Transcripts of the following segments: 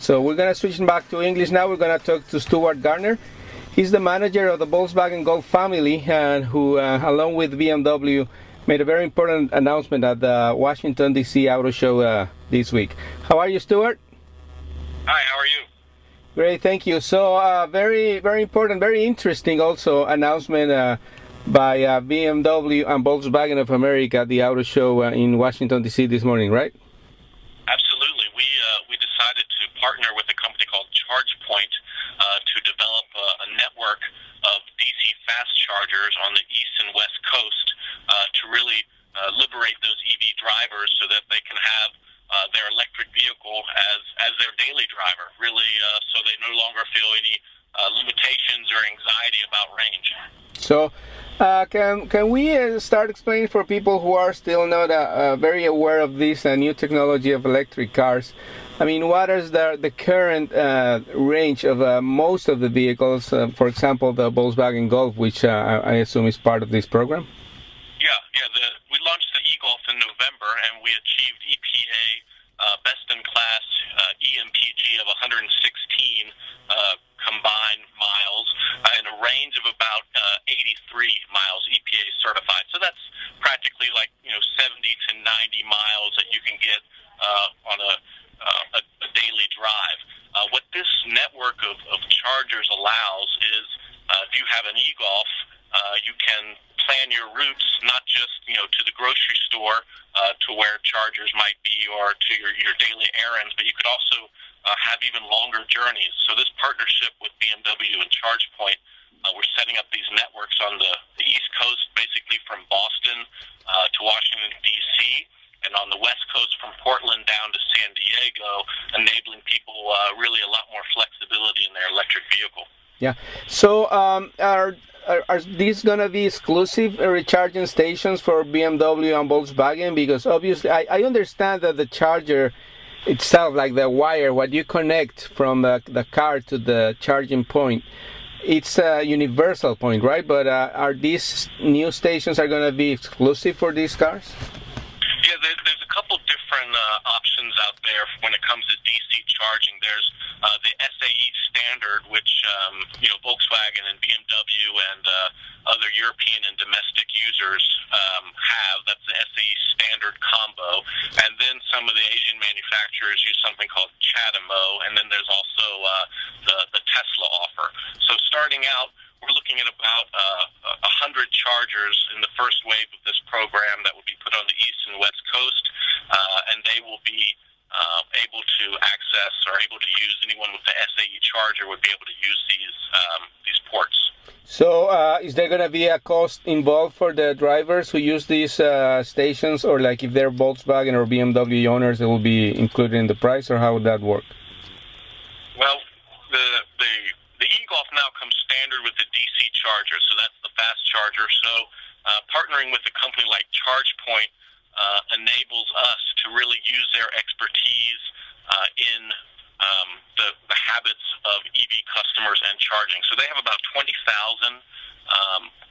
So we're going to switch back to English now. We're going to talk to Stuart Garner. He's the manager of the Volkswagen Golf family, and who, along with BMW, made a very important announcement at the Washington, D.C. Auto Show this week. How are you, Stuart? Hi, how are you? Great, thank you. So very, very important, very interesting also announcement by BMW and Volkswagen of America at the Auto Show in Washington, D.C. this morning, right? Absolutely. We decided to partner with a company called ChargePoint to develop a network of DC fast chargers on the East and West Coast to really liberate those EV drivers so that they can have their electric vehicle as their daily driver, really, so they no longer feel any limitations or anxiety about range. So can we start explaining for people who are still not very aware of this new technology of electric cars? I mean, what is the current range of most of the vehicles, for example, the Volkswagen Golf, which I assume is part of this program? Yeah. We launched the e-Golf in November, and we achieved EPA best-in-class EMPG of 116 combined miles and a range of about 83 miles EPA certified. So that's practically like 70 to 90 miles that you can get on a daily drive. What this network of chargers allows is if you have an e-Golf, you can plan your routes not just to the grocery store to where chargers might be or to your daily errands, but you could also have even longer journeys. So this partnership with BMW and ChargePoint, we're setting up these networks on the East Coast, basically from Boston to Washington, D.C., and on the West Coast from Portland down to San Diego, enabling people really a lot more flexibility in their electric vehicle. Yeah. So are these going to be exclusive recharging stations for BMW and Volkswagen? Because obviously I understand that the charger itself, like the wire, what you connect from the car to the charging point, it's a universal point, right? But are these new stations are going to be exclusive for these cars? Yeah, there's a couple different options out there when it comes to DC charging. There's the SAE standard, which Volkswagen and BMW and other European and domestic users have. That's the SAE standard combo. And then some of the Asian manufacturers use something called CHAdeMO, and then there's also the Tesla offer. So starting out, we're looking at about 100 chargers in the first wave of this program that will be put on the East and West Coast, and they will be able to access or able to use, anyone with the SAE charger would be able to use these ports. So is there going to be a cost involved for the drivers who use these stations, or like if they're Volkswagen or BMW owners, it will be included in the price, or how would that work? Well, the e-Golf now comes standard with the DC charger, so that's the fast charger. So partnering with a company like ChargePoint enables us to really use their expertise in the habits of EV customers and charging. So they have about 20,000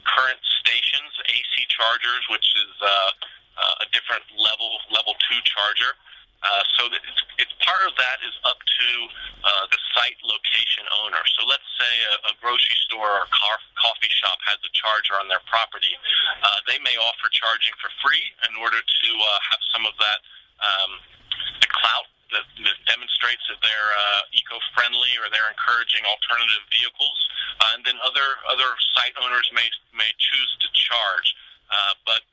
current stations, AC chargers, which is a different level 2 charger. So it's part of that is up to the site location owner. So let's say a grocery store or coffee shop has a charger on their property. They may offer charging for free in order to have some of that the clout that demonstrates that they're eco-friendly or they're encouraging alternative vehicles. And then other site owners may choose to charge. But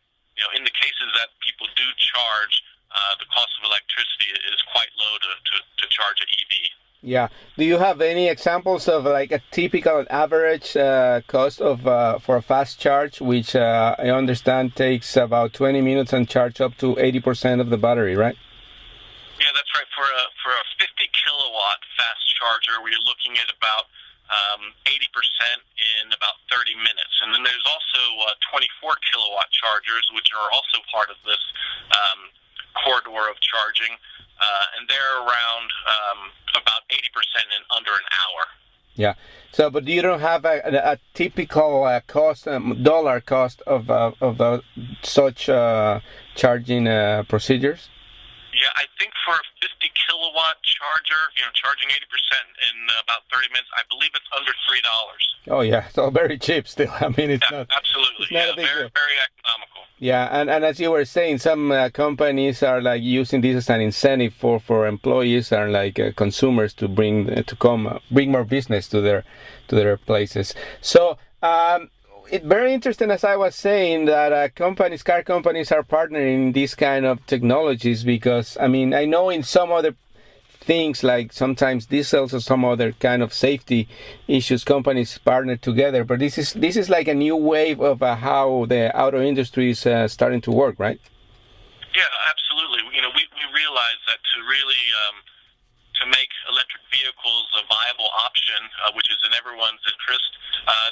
in the cases that people do charge, the cost of electricity is quite low to charge an EV. Yeah. Do you have any examples of like a typical average cost of for a fast charge, which I understand takes about 20 minutes and charge up to 80% of the battery, right? Yeah, that's right. For a 50 kilowatt fast charger, we're looking at about 80% in about 30 minutes. And then there's also 24 kilowatt chargers, which are also part of this corridor of charging, and they're around about 80% in under an hour. Yeah. So, but you don't have a typical cost, dollar cost of such charging procedures? Yeah, I think for a 50 kilowatt charger, charging 80% in about 30 minutes, I believe it's under $3. Oh yeah, so very cheap still. I mean, it's Yeah, not. absolutely. It's not a big Very, deal. very economical. Yeah, and as you were saying, some companies are like using this as an incentive for employees and like consumers to bring more business to their places. So it's very interesting, as I was saying, that car companies are partnering in these kind of technologies because I mean I know in some other things like sometimes diesels or some other kind of safety issues companies partner together, but this is like a new wave of how the auto industry is starting to work, right? Yeah, absolutely. We realize that to really to make electric vehicles a viable option, which is in everyone's interest,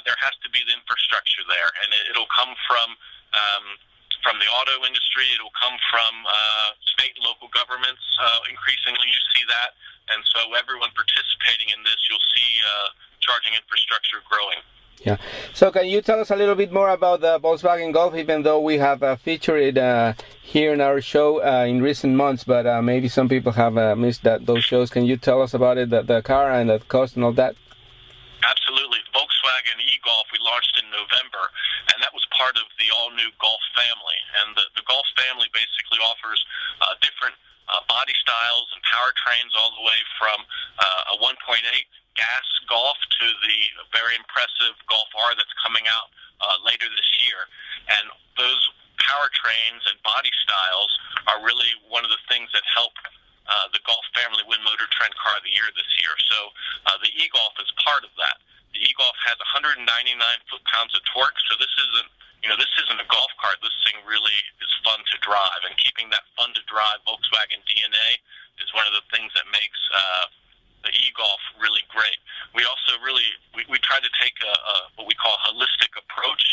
there has to be the infrastructure there, and it'll come from the auto industry. It'll come from state and local governments. Increasingly, you see that, and so everyone participating in this, you'll see charging infrastructure growing. Yeah. So can you tell us a little bit more about the Volkswagen Golf, even though we have featured it here in our show in recent months, but maybe some people have missed those shows. Can you tell us about it, the car and the cost and all that? Absolutely. Volkswagen e-Golf we launched in November, and that was part of the all-new Golf family. And the Golf family basically offers different body styles and powertrains all the way from a 1.8 gas Golf to the very impressive Golf R that's coming out later this year. And those powertrains and body styles are really one of the things that help the Golf family win Motor Trend Car of the Year this year. So the e-Golf is part of that. The e-Golf has 199 foot-pounds of torque, so this isn't a golf cart. This thing really is fun to drive, and keeping that fun-to-drive Volkswagen DNA is one of the things that makes the e-Golf really great. We also we tried to take what we call a holistic approach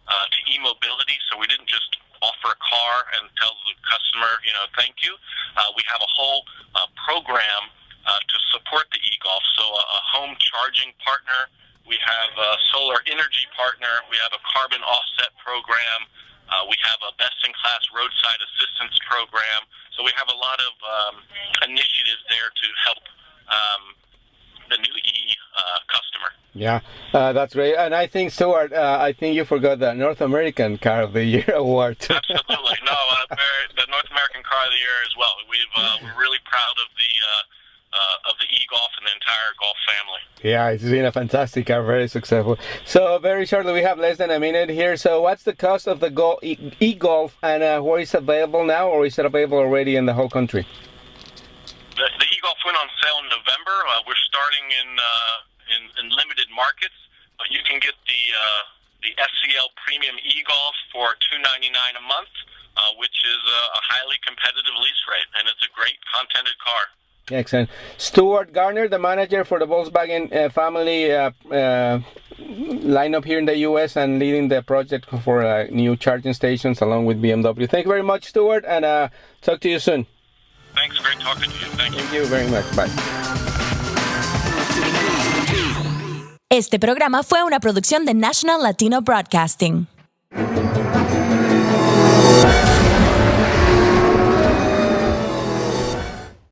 to e-mobility, so we didn't just offer a car and tell the customer, thank you. We have a whole program to support the e-Golf, so a home charging partner. We have a solar energy partner. We have a carbon offset program. We have a best-in-class roadside assistance program. So we have a lot of initiatives there to help the new customer. Yeah, that's great. And I think, Stuart, I think you forgot the North American Car of the Year award. Absolutely. No, the North American Car of the Year as well. We're really proud of the e-Golf and the entire Golf family. Yeah, it's been a fantastic car, very successful. So very shortly, we have less than a minute here. So what's the cost of the e-Golf, and where is it available now, or is it available already in the whole country? The e-Golf went on sale in November. We're starting in limited markets, but you can get the SCL Premium e-Golf for $299 a month, which is a highly competitive lease rate, and it's a great contented car. Excellent. Stuart Garner, the manager for the Volkswagen family lineup here in the U.S. and leading the project for new charging stations along with BMW. Thank you very much, Stuart, and talk to you soon. Thanks. Great talking to you. Thank you. Thank you very much. Bye. Este programa fue una producción de National Latino Broadcasting.